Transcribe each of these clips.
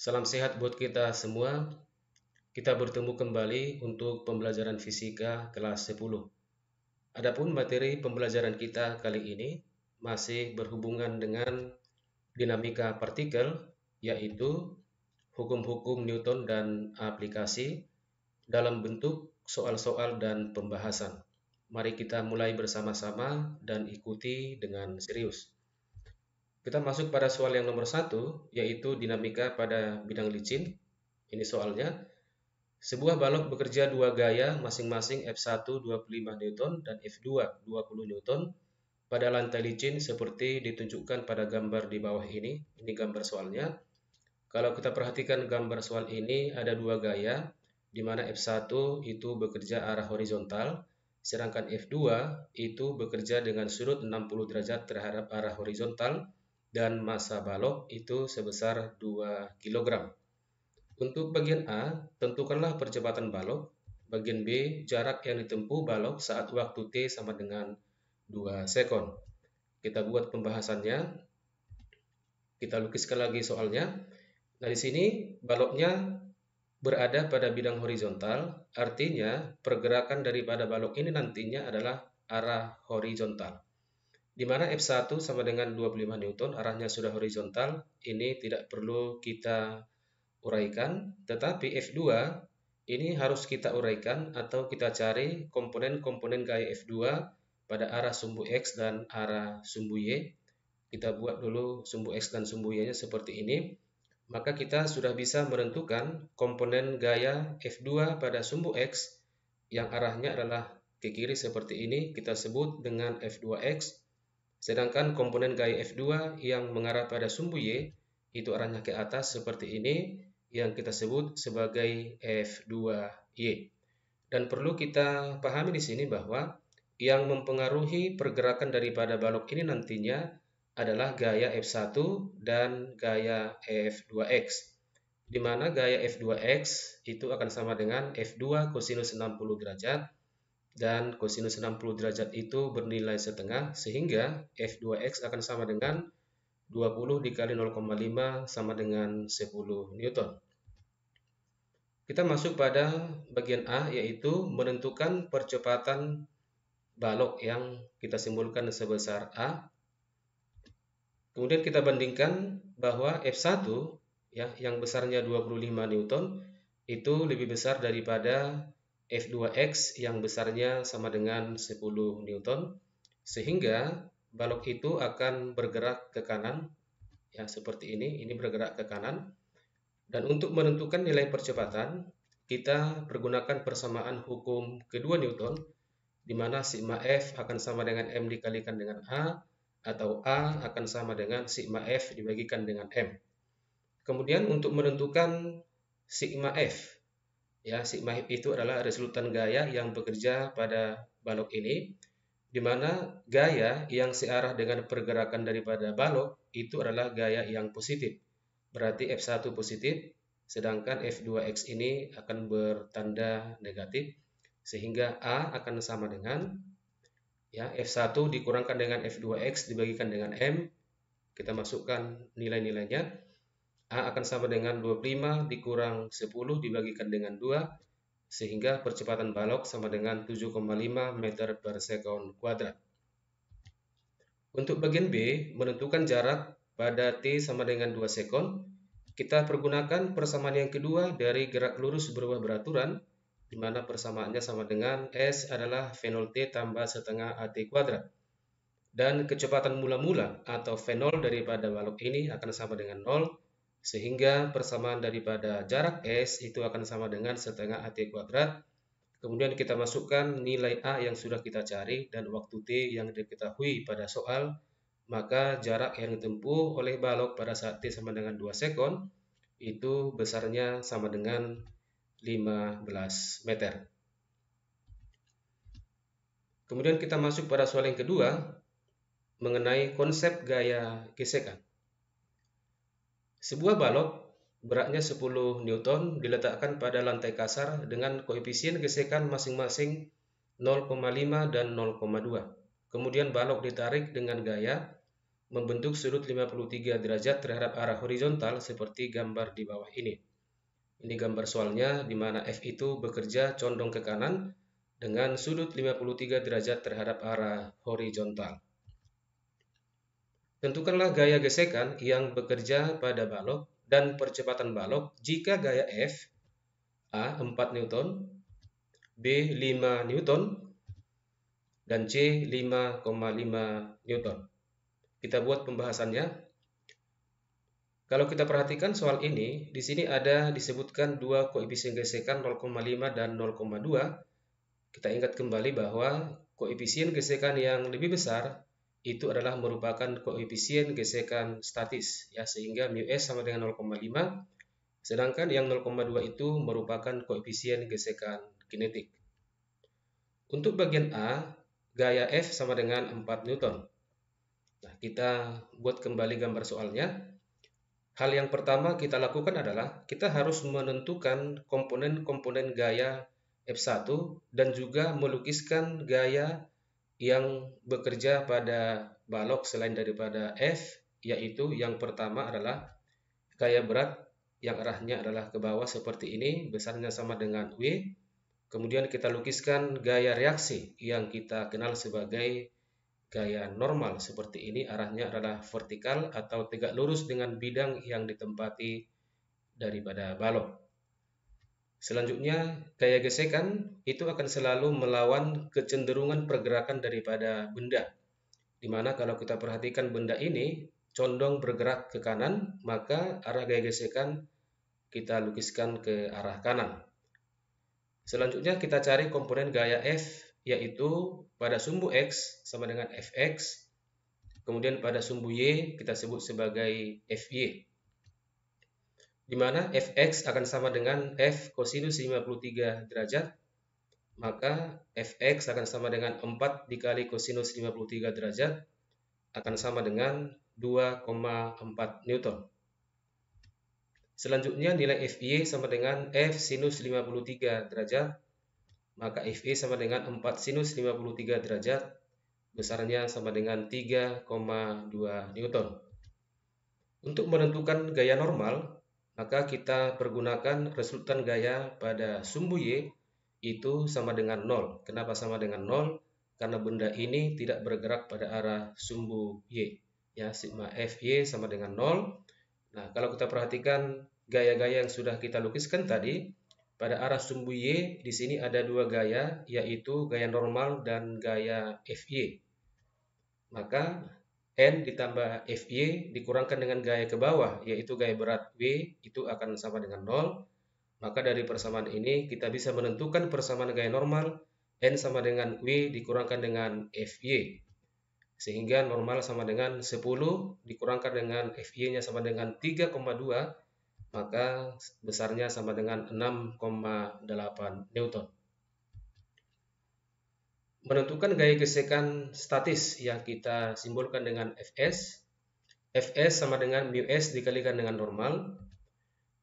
Salam sehat buat kita semua. Kita bertemu kembali untuk pembelajaran fisika kelas 10. Adapun materi pembelajaran kita kali ini masih berhubungan dengan dinamika partikel, yaitu hukum-hukum Newton dan aplikasi dalam bentuk soal-soal dan pembahasan. Mari kita mulai bersama-sama dan ikuti dengan serius. Kita masuk pada soal yang nomor 1, yaitu dinamika pada bidang licin. Ini soalnya. Sebuah balok bekerja dua gaya masing-masing F1 25 Newton dan F2 20 Newton pada lantai licin seperti ditunjukkan pada gambar di bawah ini. Ini gambar soalnya. Kalau kita perhatikan gambar soal ini ada dua gaya, di mana F1 itu bekerja arah horizontal, sedangkan F2 itu bekerja dengan sudut 60 derajat terhadap arah horizontal dan massa balok itu sebesar 2 kg. Untuk bagian A, tentukanlah percepatan balok. Bagian B, jarak yang ditempuh balok saat waktu T sama dengan 2 sekon. Kita buat pembahasannya. Kita lukiskan lagi soalnya. Nah, di sini baloknya berada pada bidang horizontal, artinya pergerakan daripada balok ini nantinya adalah arah horizontal. Di mana F1 sama dengan 25 Newton, arahnya sudah horizontal, ini tidak perlu kita uraikan, tetapi F2 ini harus kita uraikan atau kita cari komponen-komponen gaya F2 pada arah sumbu X dan arah sumbu Y. Kita buat dulu sumbu X dan sumbu Y-nya seperti ini. Maka kita sudah bisa menentukan komponen gaya F2 pada sumbu X yang arahnya adalah ke kiri seperti ini, kita sebut dengan F2X. Sedangkan komponen gaya F2 yang mengarah pada sumbu Y itu arahnya ke atas seperti ini, yang kita sebut sebagai F2Y. Dan perlu kita pahami di sini bahwa yang mempengaruhi pergerakan daripada balok ini nantinya adalah gaya F1 dan gaya F2X. Di mana gaya F2X itu akan sama dengan F2 kosinus 60 derajat, dan kosinus 60 derajat itu bernilai setengah, sehingga F2X akan sama dengan 20 dikali 0,5 sama dengan 10 Newton. Kita masuk pada bagian A, yaitu menentukan percepatan balok yang kita simbolkan sebesar A. Kemudian kita bandingkan bahwa F1 ya, yang besarnya 25 Newton itu lebih besar daripada F2X yang besarnya sama dengan 10 Newton, sehingga balok itu akan bergerak ke kanan, ya seperti ini bergerak ke kanan. Dan untuk menentukan nilai percepatan, kita pergunakan persamaan hukum kedua Newton, di mana sigma F akan sama dengan M dikalikan dengan A, atau A akan sama dengan sigma F dibagikan dengan M. Kemudian untuk menentukan sigma F, ya sigma F itu adalah resultan gaya yang bekerja pada balok ini, di mana gaya yang searah dengan pergerakan daripada balok itu adalah gaya yang positif. Berarti F1 positif, sedangkan F2X ini akan bertanda negatif, sehingga A akan sama dengan ya F1 dikurangkan dengan F2X dibagikan dengan M. Kita masukkan nilai-nilainya. A akan sama dengan 25 dikurang 10 dibagikan dengan 2, sehingga percepatan balok sama dengan 7,5 meter per sekon kuadrat. Untuk bagian B, menentukan jarak pada T sama dengan 2 sekon, kita pergunakan persamaan yang kedua dari gerak lurus berubah beraturan, di mana persamaannya sama dengan S adalah V0T tambah setengah AT kuadrat. Dan kecepatan mula-mula atau V0 daripada balok ini akan sama dengan 0, sehingga persamaan daripada jarak S itu akan sama dengan setengah AT kuadrat. Kemudian kita masukkan nilai A yang sudah kita cari dan waktu T yang diketahui pada soal, maka jarak yang ditempuh oleh balok pada saat T sama dengan 2 sekon itu besarnya sama dengan 15 meter. Kemudian kita masuk pada soal yang kedua mengenai konsep gaya gesekan. Sebuah balok beratnya 10 Newton diletakkan pada lantai kasar dengan koefisien gesekan masing-masing 0,5 dan 0,2. Kemudian balok ditarik dengan gaya membentuk sudut 53 derajat terhadap arah horizontal seperti gambar di bawah ini. Ini gambar soalnya di mana F itu bekerja condong ke kanan dengan sudut 53 derajat terhadap arah horizontal. Tentukanlah gaya gesekan yang bekerja pada balok dan percepatan balok jika gaya F A 4 Newton, B 5 Newton, dan C 5,5 Newton. Kita buat pembahasannya. Kalau kita perhatikan soal ini, di sini ada disebutkan dua koefisien gesekan 0,5 dan 0,2. Kita ingat kembali bahwa koefisien gesekan yang lebih besar itu adalah merupakan koefisien gesekan statis, ya, sehingga μs sama dengan 0,5, sedangkan yang 0,2 itu merupakan koefisien gesekan kinetik. Untuk bagian A, gaya F sama dengan 4 Newton. Nah, kita buat kembali gambar soalnya. Hal yang pertama kita lakukan adalah kita harus menentukan komponen-komponen gaya F1 dan juga melukiskan gaya yang bekerja pada balok selain daripada F, yaitu yang pertama adalah gaya berat yang arahnya adalah ke bawah seperti ini, besarnya sama dengan W. Kemudian kita lukiskan gaya reaksi yang kita kenal sebagai gaya normal seperti ini, arahnya adalah vertikal atau tegak lurus dengan bidang yang ditempati daripada balok. Selanjutnya, gaya gesekan itu akan selalu melawan kecenderungan pergerakan daripada benda. Dimana kalau kita perhatikan benda ini condong bergerak ke kanan, maka arah gaya gesekan kita lukiskan ke arah kanan. Selanjutnya kita cari komponen gaya F, yaitu pada sumbu X sama dengan Fx, kemudian pada sumbu Y kita sebut sebagai Fy, di mana Fx akan sama dengan F kosinus 53 derajat, maka Fx akan sama dengan 4 dikali kosinus 53 derajat, akan sama dengan 2,4 Newton. Selanjutnya nilai Fy sama dengan F sinus 53 derajat, maka Fe sama dengan 4 sinus 53 derajat, besarnya sama dengan 3,2 Newton. Untuk menentukan gaya normal, maka kita pergunakan resultan gaya pada sumbu Y itu sama dengan 0. Kenapa sama dengan 0? Karena benda ini tidak bergerak pada arah sumbu Y. Ya, sigma Fy sama dengan 0. Nah, kalau kita perhatikan gaya-gaya yang sudah kita lukiskan tadi, pada arah sumbu Y di sini ada dua gaya, yaitu gaya normal dan gaya Fy. Maka N ditambah Fy dikurangkan dengan gaya ke bawah, yaitu gaya berat W, itu akan sama dengan 0. Maka dari persamaan ini kita bisa menentukan persamaan gaya normal N sama dengan W dikurangkan dengan Fy. Sehingga normal sama dengan 10 dikurangkan dengan Fy-nya sama dengan 3,2, maka besarnya sama dengan 6,8 Newton. Menentukan gaya gesekan statis yang kita simbolkan dengan Fs. Fs sama dengan μs dikalikan dengan normal,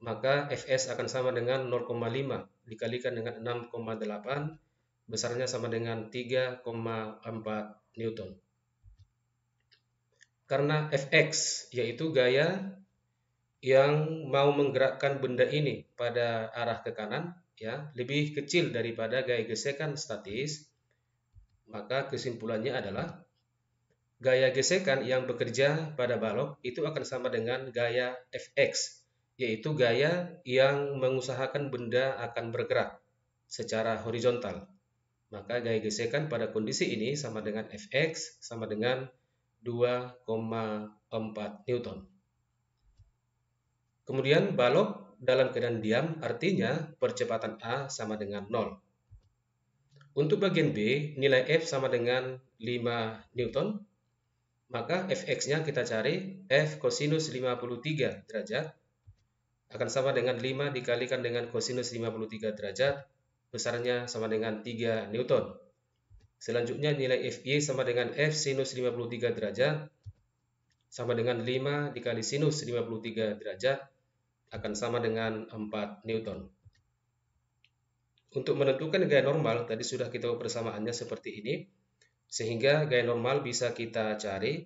maka Fs akan sama dengan 0,5 dikalikan dengan 6,8, besarnya sama dengan 3,4 Newton. Karena Fx yaitu gaya yang mau menggerakkan benda ini pada arah ke kanan, ya, lebih kecil daripada gaya gesekan statis, maka kesimpulannya adalah gaya gesekan yang bekerja pada balok itu akan sama dengan gaya Fx, yaitu gaya yang mengusahakan benda akan bergerak secara horizontal. Maka gaya gesekan pada kondisi ini sama dengan Fx sama dengan 2,4 Newton. Kemudian balok dalam keadaan diam artinya percepatan A sama dengan 0. Untuk bagian B, nilai F sama dengan 5 Newton. Maka Fx-nya kita cari, F kosinus 53 derajat akan sama dengan 5 dikalikan dengan kosinus 53 derajat, besarnya sama dengan 3 Newton. Selanjutnya nilai Fy sama dengan F sinus 53 derajat sama dengan 5 dikali sinus 53 derajat akan sama dengan 4 Newton. Untuk menentukan gaya normal, tadi sudah kita persamaannya seperti ini. Sehingga gaya normal bisa kita cari.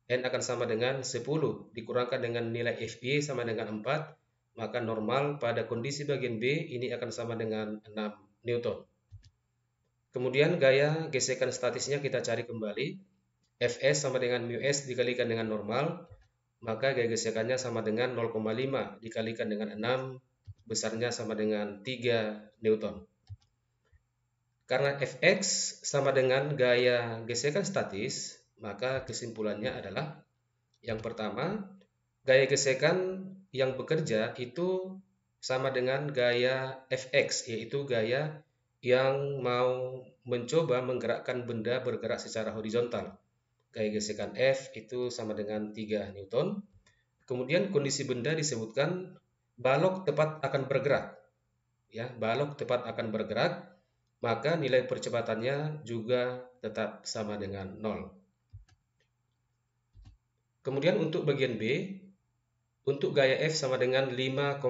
N akan sama dengan 10 dikurangkan dengan nilai FY sama dengan 4, maka normal pada kondisi bagian B ini akan sama dengan 6 Newton. Kemudian gaya gesekan statisnya kita cari kembali. Fs sama dengan μs dikalikan dengan normal, maka gaya gesekannya sama dengan 0,5 dikalikan dengan 6, besarnya sama dengan 3 Newton. Karena Fx sama dengan gaya gesekan statis, maka kesimpulannya adalah yang pertama, gaya gesekan yang bekerja itu sama dengan gaya Fx, yaitu gaya yang mau mencoba menggerakkan benda bergerak secara horizontal. Gaya gesekan F itu sama dengan 3 Newton. Kemudian kondisi benda disebutkan balok tepat akan bergerak. Ya, balok tepat akan bergerak, maka nilai percepatannya juga tetap sama dengan 0. Kemudian untuk bagian B, untuk gaya F sama dengan 5,5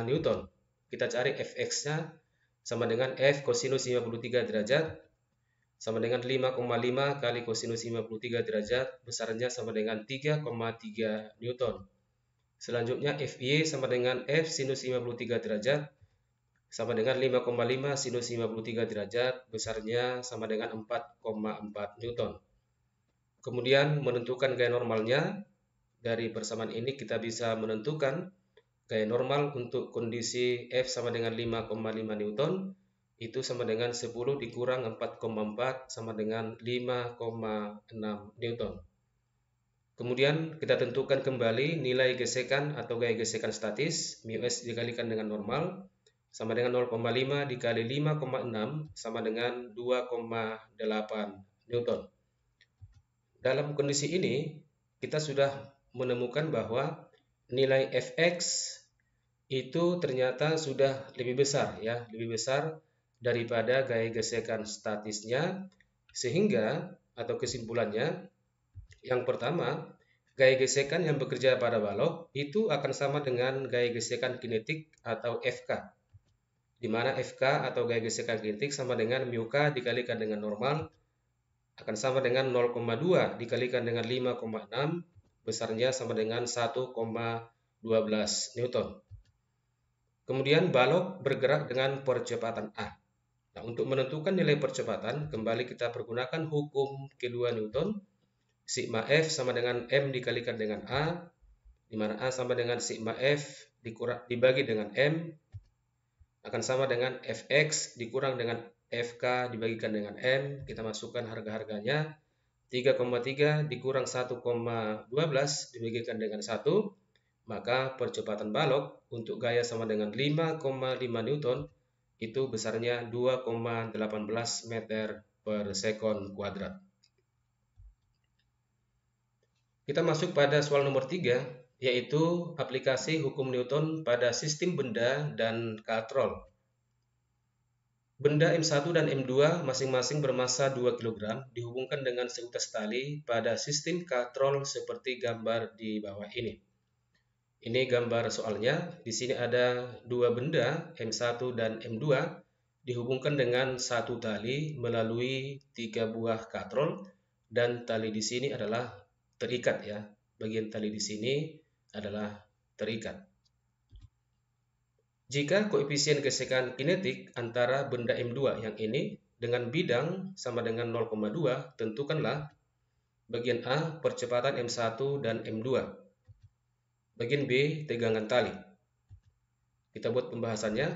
Newton. Kita cari Fx-nya sama dengan F kosinus 53 derajat sama dengan 5,5 kali kosinus 53 derajat, besarnya sama dengan 3,3 Newton. Selanjutnya Fy sama dengan F sinus 53 derajat sama dengan 5,5 sinus 53 derajat, besarnya sama dengan 4,4 Newton. Kemudian menentukan gaya normalnya. Dari persamaan ini kita bisa menentukan gaya normal untuk kondisi F sama dengan 5,5 Newton itu sama dengan 10 dikurang 4,4 sama dengan 5,6 Newton. Kemudian kita tentukan kembali nilai gesekan atau gaya gesekan statis, μs dikalikan dengan normal, sama dengan 0,5 dikali 5,6 sama dengan 2,8 Newton. Dalam kondisi ini, kita sudah menemukan bahwa nilai Fx itu ternyata sudah lebih besar, ya, lebih besar daripada gaya gesekan statisnya, sehingga atau kesimpulannya yang pertama, gaya gesekan yang bekerja pada balok itu akan sama dengan gaya gesekan kinetik atau Fk, di mana Fk atau gaya gesekan kinetik sama dengan μk dikalikan dengan normal akan sama dengan 0,2 dikalikan dengan 5,6, besarnya sama dengan 1,12 Newton. Kemudian balok bergerak dengan percepatan A. Nah, untuk menentukan nilai percepatan, kembali kita pergunakan hukum kedua Newton. Sigma F sama dengan M dikalikan dengan A, di mana A sama dengan sigma F dibagi dengan M, akan sama dengan Fx dikurang dengan Fk dibagikan dengan M. Kita masukkan harga-harganya. 3,3 dikurang 1,12 dibagikan dengan 1, maka percepatan balok untuk gaya sama dengan 5,5 Newton itu besarnya 2,18 meter per sekon kuadrat. Kita masuk pada soal nomor 3, yaitu aplikasi hukum Newton pada sistem benda dan katrol. Benda M1 dan M2 masing-masing bermassa 2 kg dihubungkan dengan seutas tali pada sistem katrol seperti gambar di bawah ini. Ini gambar soalnya. Di sini ada dua benda M1 dan M2 dihubungkan dengan satu tali melalui 3 buah katrol, dan tali di sini adalah terikat, ya. Bagian tali di sini adalah terikat. Jika koefisien gesekan kinetik antara benda M2 yang ini dengan bidang sama dengan 0,2, tentukanlah bagian A percepatan M1 dan M2. Bagian B tegangan tali. Kita buat pembahasannya.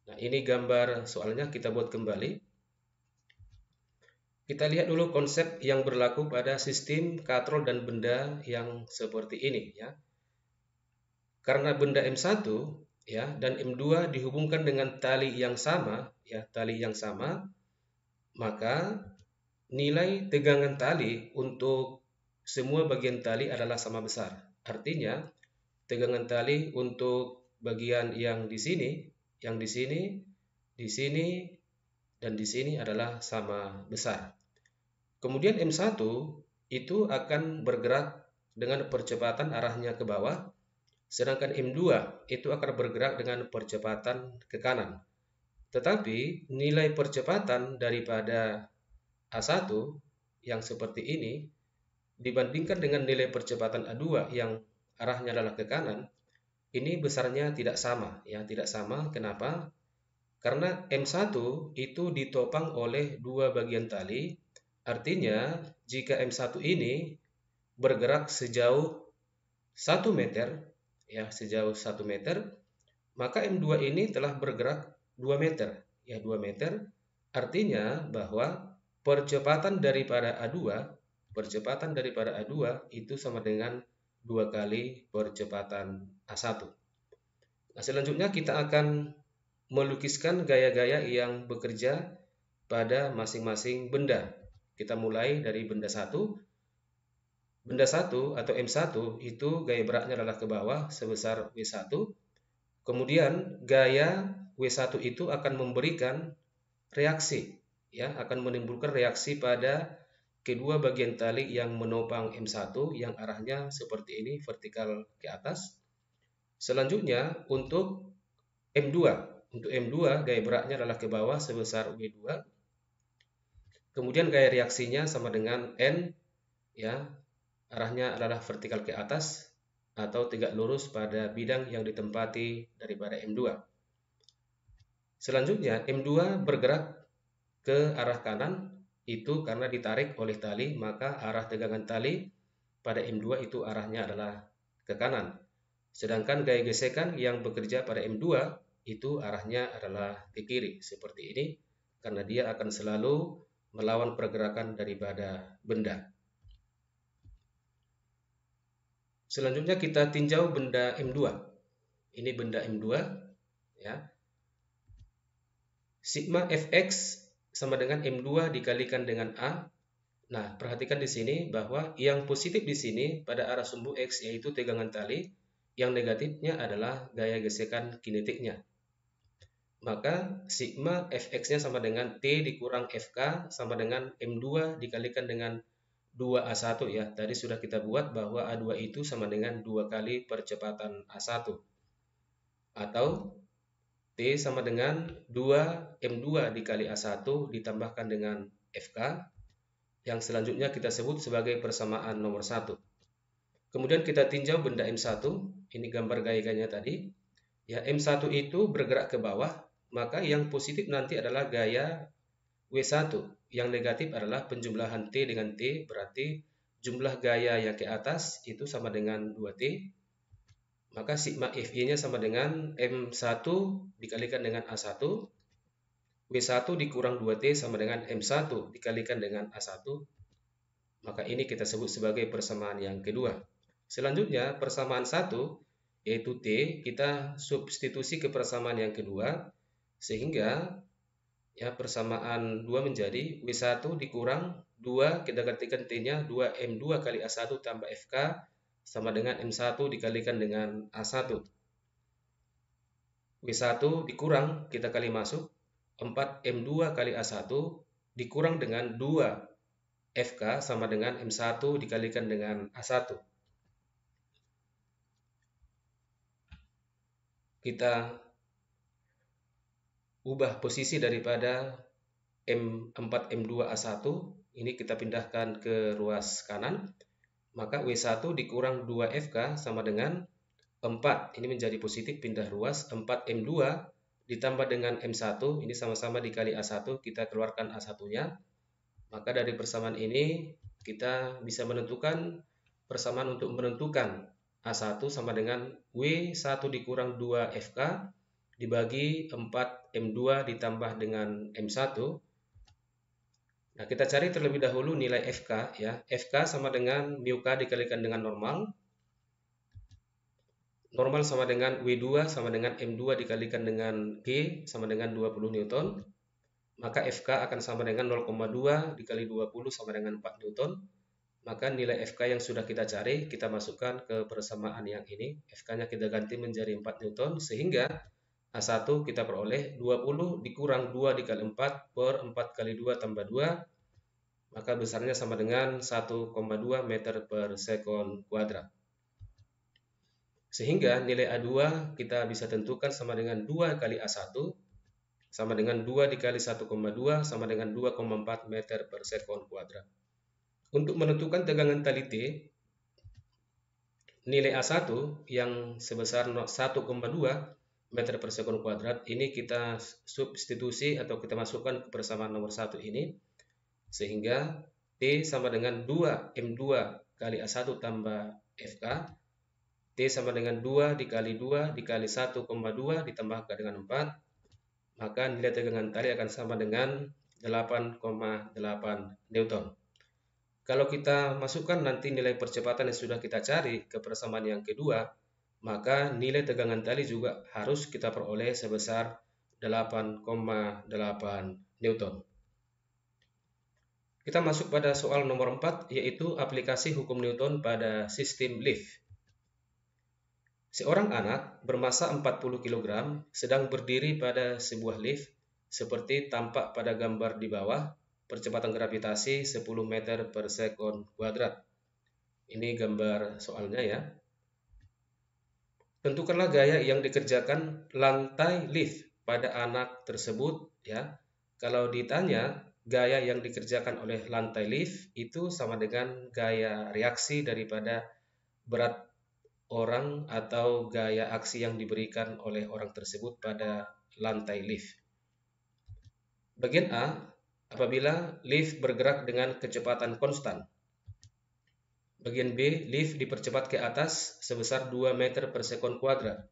Nah, ini gambar soalnya, kita buat kembali. Kita lihat dulu konsep yang berlaku pada sistem katrol dan benda yang seperti ini, ya. Karena benda M1, ya, dan M2 dihubungkan dengan tali yang sama, ya, tali yang sama, maka nilai tegangan tali untuk semua bagian tali adalah sama besar. Artinya, tegangan tali untuk bagian yang di sini, yang di sini, di sini, dan di sini adalah sama besar. Kemudian M1 itu akan bergerak dengan percepatan arahnya ke bawah, sedangkan M2 itu akan bergerak dengan percepatan ke kanan. Tetapi nilai percepatan daripada A1 yang seperti ini dibandingkan dengan nilai percepatan A2 yang arahnya adalah ke kanan, ini besarnya tidak sama, ya, tidak sama. Kenapa? Karena M1 itu ditopang oleh dua bagian tali, artinya jika M1 ini bergerak sejauh 1 meter, ya, sejauh 1 meter, maka M2 ini telah bergerak 2 meter, ya, 2 meter, artinya bahwa percepatan daripada A2 itu sama dengan 2 kali percepatan A1. Nah, selanjutnya kita akan melukiskan gaya-gaya yang bekerja pada masing-masing benda. Kita mulai dari benda 1. Benda 1 atau M1 itu gaya beratnya adalah ke bawah sebesar W1. Kemudian gaya W1 itu akan memberikan reaksi, ya, akan menimbulkan reaksi pada kedua bagian tali yang menopang M1 yang arahnya seperti ini, vertikal ke atas. Selanjutnya untuk M2 gaya beratnya adalah ke bawah sebesar W2. Kemudian gaya reaksinya sama dengan N, ya, arahnya adalah vertikal ke atas atau tegak lurus pada bidang yang ditempati daripada M2. Selanjutnya M2 bergerak ke arah kanan, itu karena ditarik oleh tali, maka arah tegangan tali pada M2 itu arahnya adalah ke kanan. Sedangkan gaya gesekan yang bekerja pada M2 itu arahnya adalah ke kiri, seperti ini, karena dia akan selalu melawan pergerakan daripada benda. Selanjutnya kita tinjau benda M2. Ini benda M2, ya. Sigma Fx sama dengan M2 dikalikan dengan A. Nah, perhatikan di sini bahwa yang positif di sini pada arah sumbu X yaitu tegangan tali, yang negatifnya adalah gaya gesekan kinetiknya. Maka sigma Fx-nya sama dengan T dikurang Fk sama dengan M2 dikalikan dengan 2A1, ya. Tadi sudah kita buat bahwa A2 itu sama dengan 2 kali percepatan A1. Atau T sama dengan 2 M2 dikali A1 ditambahkan dengan Fk, yang selanjutnya kita sebut sebagai persamaan nomor 1. Kemudian kita tinjau benda M1, ini gambar gaya-gayanya tadi. Ya, M1 itu bergerak ke bawah, maka yang positif nanti adalah gaya W1, yang negatif adalah penjumlahan T dengan T, berarti jumlah gaya yang ke atas itu sama dengan 2T. Maka sigma Fe-nya sama dengan M1 dikalikan dengan A1, W1 dikurang 2T sama dengan M1 dikalikan dengan A1. Maka ini kita sebut sebagai persamaan yang kedua. Selanjutnya persamaan 1 yaitu T, kita substitusi ke persamaan yang kedua, sehingga, ya, persamaan 2 menjadi W1 dikurang 2, kita gantikan T-nya 2M2 kali A1 tambah Fk sama dengan M1 dikalikan dengan A1. W1 dikurang, kita kali masuk, 4M2 kali A1 dikurang dengan 2 Fk sama dengan M1 dikalikan dengan A1. Kita ubah posisi daripada M4 M2 A1, ini kita pindahkan ke ruas kanan, maka W1 dikurang 2 Fk sama dengan 4, ini menjadi positif, pindah ruas, 4 M2 ditambah dengan M1, ini sama-sama dikali A1, kita keluarkan A1-nya, maka dari persamaan ini kita bisa menentukan persamaan untuk menentukan A1 sama dengan W1 dikurang 2 Fk dibagi 4 M2 ditambah dengan M1. Nah, kita cari terlebih dahulu nilai Fk, ya. Fk sama dengan μk dikalikan dengan normal. Normal sama dengan W2 sama dengan M2 dikalikan dengan G sama dengan 20 Newton. Maka Fk akan sama dengan 0,2 dikali 20 sama dengan 4 Newton. Maka nilai Fk yang sudah kita cari, kita masukkan ke persamaan yang ini. Fk-nya kita ganti menjadi 4 Newton, sehingga A1 kita peroleh 20 dikurang 2 dikali 4 per 4 kali 2 tambah 2. Maka besarnya sama dengan 1,2 meter per sekon kuadrat. Sehingga nilai A2 kita bisa tentukan sama dengan 2 kali A1 sama dengan 2 dikali 1,2 sama dengan 2,4 meter per sekon kuadrat. Untuk menentukan tegangan tali T, nilai A1 yang sebesar 1,2 meter per sekon kuadrat ini kita substitusi atau kita masukkan ke persamaan nomor 1 ini, sehingga T sama dengan 2 M2 kali A1 tambah FK. T sama dengan 2 dikali 2 dikali 1,2 ditambahkan dengan 4, maka nilai tegangan tali akan sama dengan 8,8 Newton. Kalau kita masukkan nanti nilai percepatan yang sudah kita cari ke persamaan yang kedua, maka nilai tegangan tali juga harus kita peroleh sebesar 8,8 Newton. Kita masuk pada soal nomor 4, yaitu aplikasi hukum Newton pada sistem lift. Seorang anak bermasa 40 kg sedang berdiri pada sebuah lift seperti tampak pada gambar di bawah, percepatan gravitasi 10 meter per sekon kuadrat. Ini gambar soalnya ya. Tentukanlah gaya yang dikerjakan lantai lift pada anak tersebut ya. Kalau ditanya gaya yang dikerjakan oleh lantai lift itu sama dengan gaya reaksi daripada berat orang atau gaya aksi yang diberikan oleh orang tersebut pada lantai lift. Bagian A, apabila lift bergerak dengan kecepatan konstan. Bagian B, lift dipercepat ke atas sebesar 2 meter per sekon kuadrat.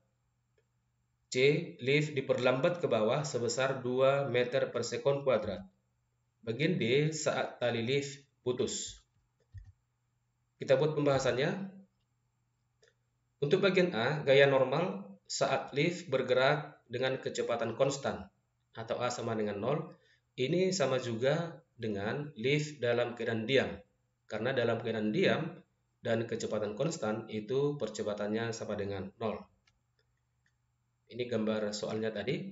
C, lift diperlambat ke bawah sebesar 2 meter per sekon kuadrat. Bagian D, saat tali lift putus. Kita buat pembahasannya. Untuk bagian A, gaya normal saat lift bergerak dengan kecepatan konstan atau A sama dengan 0, ini sama juga dengan lift dalam keadaan diam. Karena dalam keadaan diam dan kecepatan konstan itu percepatannya sama dengan 0. Ini gambar soalnya tadi.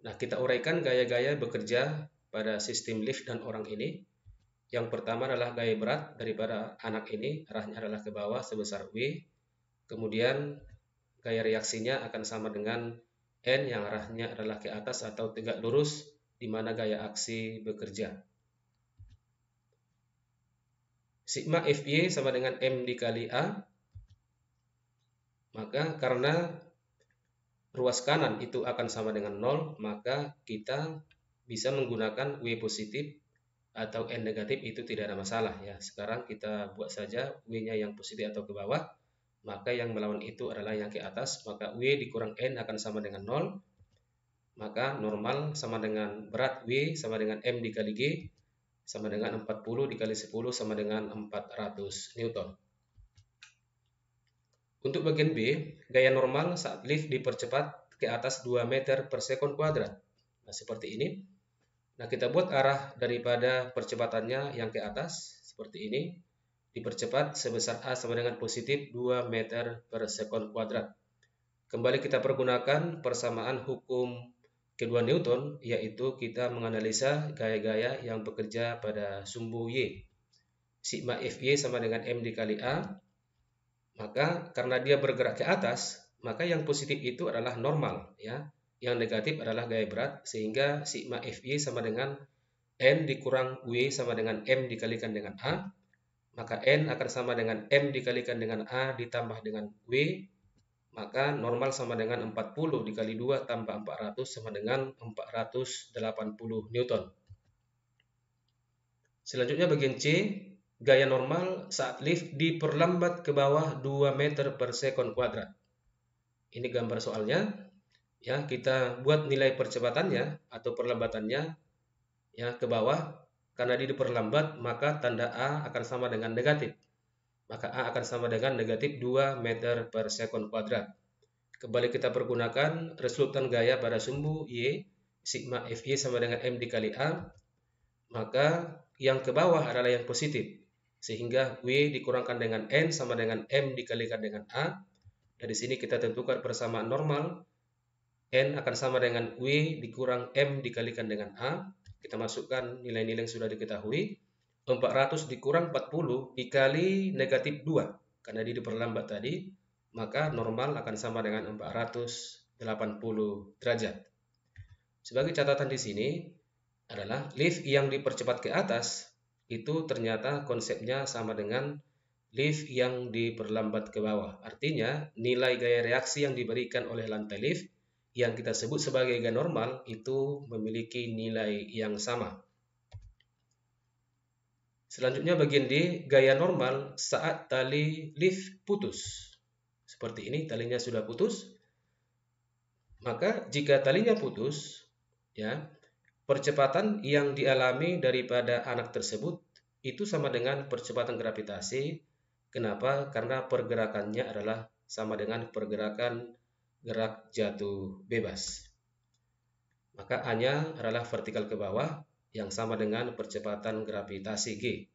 Nah, kita uraikan gaya-gaya bekerja pada sistem lift dan orang ini. Yang pertama adalah gaya berat daripada anak ini, arahnya adalah ke bawah sebesar W. Kemudian gaya reaksinya akan sama dengan N yang arahnya adalah ke atas atau tegak lurus, di mana gaya aksi bekerja. Sigma Fy sama dengan M dikali A. Maka karena ruas kanan itu akan sama dengan 0, maka kita bisa menggunakan W positif atau N negatif, itu tidak ada masalah ya. Sekarang kita buat saja W-nya yang positif atau ke bawah. Maka yang melawan itu adalah yang ke atas, maka W dikurang N akan sama dengan 0. Maka normal sama dengan berat W sama dengan M dikali G sama dengan 40 dikali 10 sama dengan 400 Newton. Untuk bagian B, gaya normal saat lift dipercepat ke atas 2 meter per sekon kuadrat. Nah, seperti ini. Nah, kita buat arah daripada percepatannya yang ke atas, seperti ini. Dipercepat sebesar A sama dengan positif 2 meter per sekon kuadrat. Kembali kita pergunakan persamaan hukum kedua Newton, yaitu kita menganalisa gaya-gaya yang bekerja pada sumbu Y. Sigma Fy sama dengan M dikali A. Maka karena dia bergerak ke atas, maka yang positif itu adalah normal ya. Yang negatif adalah gaya berat, sehingga sigma Fy sama dengan N dikurang W sama dengan M dikalikan dengan A. Maka N akan sama dengan M dikalikan dengan A ditambah dengan W. Maka normal sama dengan 40 dikali 2 tambah 400 sama dengan 480 Newton. Selanjutnya bagian C, gaya normal saat lift diperlambat ke bawah 2 meter per sekon kuadrat. Ini gambar soalnya. Ya, kita buat nilai percepatannya atau perlambatannya ya ke bawah. Karena dia diperlambat, maka tanda A akan sama dengan negatif. Maka A akan sama dengan negatif 2 meter per sekon kuadrat. Kembali kita pergunakan resultan gaya pada sumbu Y, sigma Fy sama dengan M dikali A. Maka yang ke bawah adalah yang positif. Sehingga W dikurangkan dengan N sama dengan M dikalikan dengan A. Dari sini kita tentukan persamaan normal. N akan sama dengan W dikurang M dikalikan dengan A. Kita masukkan nilai-nilai yang sudah diketahui. 400 dikurang 40 dikali negatif 2. Karena dia diperlambat tadi, maka normal akan sama dengan 480 derajat. Sebagai catatan di sini adalah lift yang dipercepat ke atas itu ternyata konsepnya sama dengan lift yang diperlambat ke bawah. Artinya, nilai gaya reaksi yang diberikan oleh lantai lift yang kita sebut sebagai gaya normal itu memiliki nilai yang sama. Selanjutnya bagian D, gaya normal saat tali lift putus. Seperti ini, talinya sudah putus. Maka jika talinya putus, ya, percepatan yang dialami daripada anak tersebut itu sama dengan percepatan gravitasi. Kenapa? Karena pergerakannya adalah sama dengan pergerakan gerak jatuh bebas. Maka A-nya adalah vertikal ke bawah yang sama dengan percepatan gravitasi G.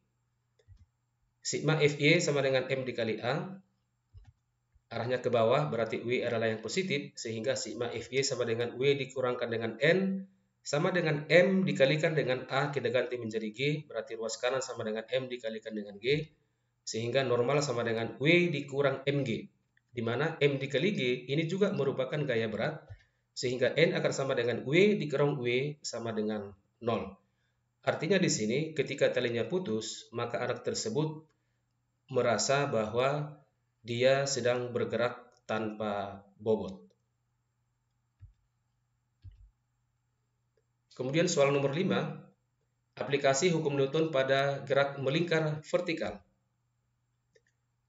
Sigma Fy sama dengan M dikali A. Arahnya ke bawah berarti W adalah yang positif, sehingga sigma Fy sama dengan W dikurangkan dengan N sama dengan M dikalikan dengan A, kita ganti menjadi G, berarti ruas kanan sama dengan M dikalikan dengan G, sehingga normal sama dengan W dikurang Mg, di mana M dikali G ini juga merupakan gaya berat, sehingga N akan sama dengan W dikurang W sama dengan 0. Artinya di sini ketika talinya putus, maka anak tersebut merasa bahwa dia sedang bergerak tanpa bobot. Kemudian soal nomor 5, aplikasi hukum Newton pada gerak melingkar vertikal.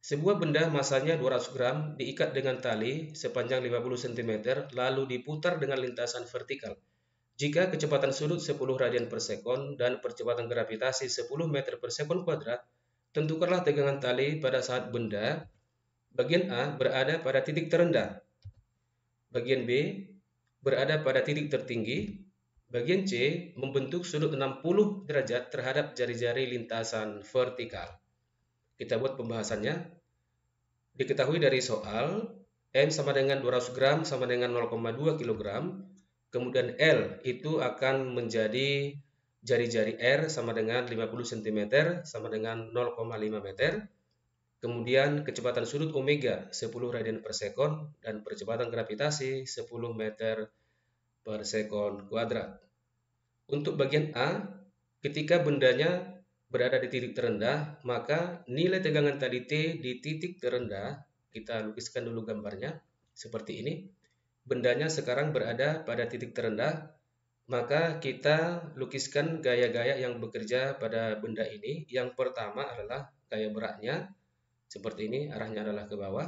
Sebuah benda masanya 200 gram diikat dengan tali sepanjang 50 cm lalu diputar dengan lintasan vertikal. Jika kecepatan sudut 10 radian per sekon dan percepatan gravitasi 10 meter per sekon kuadrat, tentukanlah tegangan tali pada saat benda bagian A berada pada titik terendah, bagian B berada pada titik tertinggi, bagian C membentuk sudut 60 derajat terhadap jari-jari lintasan vertikal. Kita buat pembahasannya. Diketahui dari soal, M sama dengan 200 gram sama dengan 0,2 kg, kemudian L itu akan menjadi jari-jari R sama dengan 50 cm sama dengan 0,5 meter. Kemudian kecepatan sudut omega 10 radian per sekon dan percepatan gravitasi 10 meter per sekon kuadrat. Untuk bagian A, ketika bendanya berada di titik terendah, maka nilai tegangan tali T di titik terendah, kita lukiskan dulu gambarnya seperti ini. Bendanya sekarang berada pada titik terendah, maka kita lukiskan gaya-gaya yang bekerja pada benda ini. Yang pertama adalah gaya beratnya. Seperti ini, arahnya adalah ke bawah.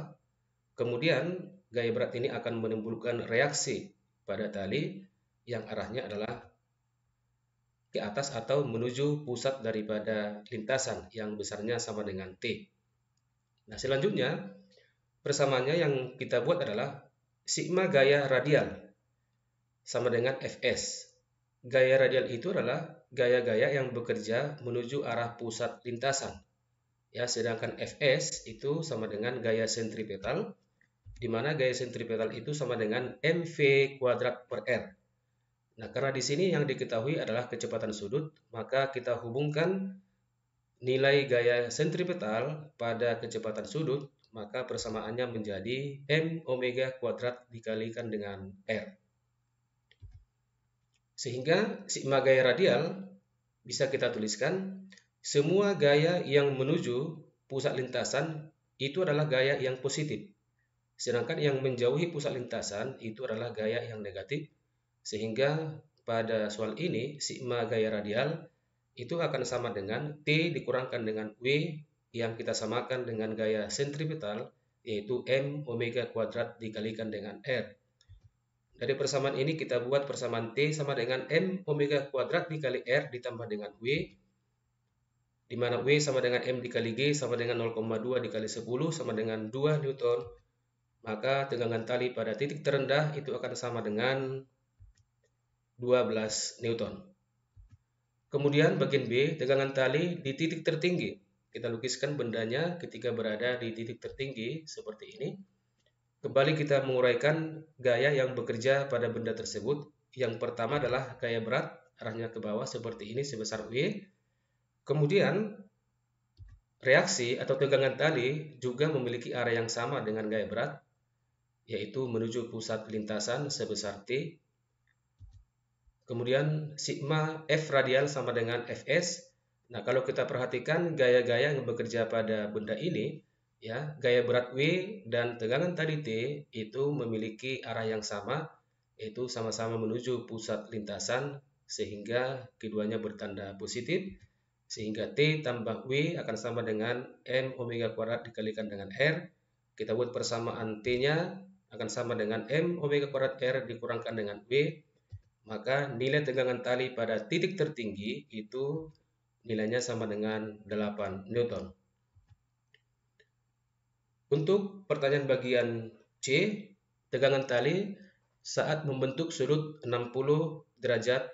Kemudian, gaya berat ini akan menimbulkan reaksi pada tali yang arahnya adalah ke atas atau menuju pusat daripada lintasan yang besarnya sama dengan T. Nah, selanjutnya, persamaannya yang kita buat adalah sigma gaya radial sama dengan Fs. Gaya radial itu adalah gaya-gaya yang bekerja menuju arah pusat lintasan. Ya, sedangkan Fs itu sama dengan gaya sentripetal, di mana gaya sentripetal itu sama dengan mv kuadrat per r. Nah, karena di sini yang diketahui adalah kecepatan sudut, maka kita hubungkan nilai gaya sentripetal pada kecepatan sudut, maka persamaannya menjadi m omega kuadrat dikalikan dengan r. Sehingga sigma gaya radial bisa kita tuliskan semua gaya yang menuju pusat lintasan itu adalah gaya yang positif. Sedangkan yang menjauhi pusat lintasan itu adalah gaya yang negatif. Sehingga pada soal ini sigma gaya radial itu akan sama dengan T dikurangkan dengan W yang kita samakan dengan gaya sentripetal, yaitu M omega kuadrat dikalikan dengan R. Dari persamaan ini kita buat persamaan T sama dengan M omega kuadrat dikali R ditambah dengan W, di mana W sama dengan M dikali G sama dengan 0,2 dikali 10 sama dengan 2 Newton. Maka tegangan tali pada titik terendah itu akan sama dengan 12 Newton. Kemudian bagian B, tegangan tali di titik tertinggi. Kita lukiskan bendanya ketika berada di titik tertinggi seperti ini. Kembali kita menguraikan gaya yang bekerja pada benda tersebut. Yang pertama adalah gaya berat, arahnya ke bawah seperti ini sebesar W. Kemudian reaksi atau tegangan tali juga memiliki arah yang sama dengan gaya berat, yaitu menuju pusat lintasan sebesar T. Kemudian sigma F radial sama dengan Fs, Nah, kalau kita perhatikan gaya-gaya yang bekerja pada benda ini, ya, gaya berat W dan tegangan tali T itu memiliki arah yang sama, yaitu sama-sama menuju pusat lintasan, sehingga keduanya bertanda positif, sehingga T tambah W akan sama dengan M omega kuadrat dikalikan dengan R. Kita buat persamaan T-nya akan sama dengan M omega kuadrat R dikurangkan dengan W, maka nilai tegangan tali pada titik tertinggi itu nilainya sama dengan 8 Newton. Untuk pertanyaan bagian C, tegangan tali saat membentuk sudut 60 derajat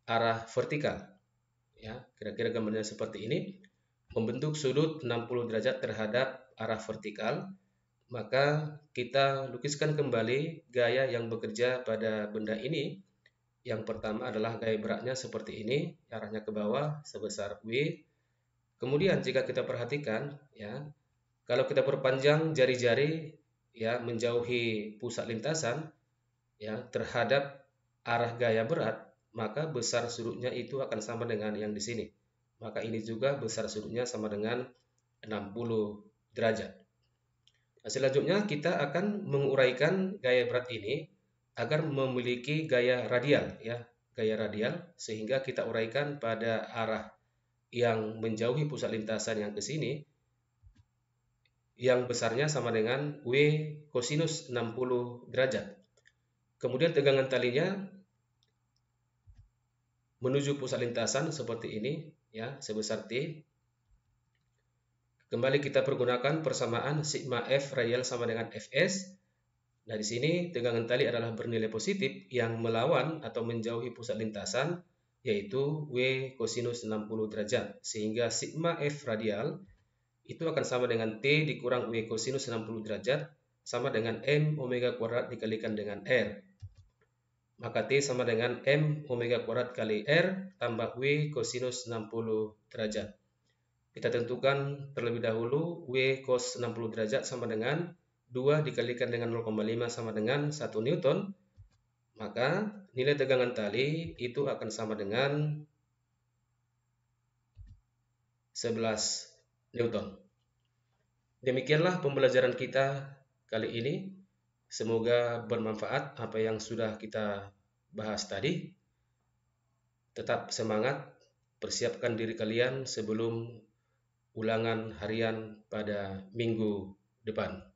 arah vertikal. Ya, kira-kira gambarnya seperti ini. Membentuk sudut 60 derajat terhadap arah vertikal, maka kita lukiskan kembali gaya yang bekerja pada benda ini. Yang pertama adalah gaya beratnya seperti ini, arahnya ke bawah sebesar W. Kemudian jika kita perhatikan, ya, kalau kita perpanjang jari-jari, ya, menjauhi pusat lintasan, ya, terhadap arah gaya berat, maka besar sudutnya itu akan sama dengan yang di sini. Maka ini juga besar sudutnya sama dengan 60 derajat. Nah, selanjutnya kita akan menguraikan gaya berat ini agar memiliki gaya radial, ya, gaya radial, sehingga kita uraikan pada arah yang menjauhi pusat lintasan yang ke sini, yang besarnya sama dengan W kosinus 60 derajat. Kemudian tegangan talinya menuju pusat lintasan seperti ini, ya, sebesar T. Kembali kita pergunakan persamaan sigma F radial sama dengan Fs. Nah, di sini tegangan tali adalah bernilai positif yang melawan atau menjauhi pusat lintasan, yaitu W kosinus 60 derajat. Sehingga sigma F radial itu akan sama dengan T dikurang W kosinus 60 derajat sama dengan M omega kuadrat dikalikan dengan R. Maka T sama dengan M omega kuadrat kali R tambah W kosinus 60 derajat. Kita tentukan terlebih dahulu W cos 60 derajat sama dengan 2 dikalikan dengan 0,5 sama dengan 1 Newton. Maka nilai tegangan tali itu akan sama dengan 11 Newton. Demikianlah pembelajaran kita kali ini. Semoga bermanfaat apa yang sudah kita bahas tadi. Tetap semangat, persiapkan diri kalian sebelum ulangan harian pada minggu depan.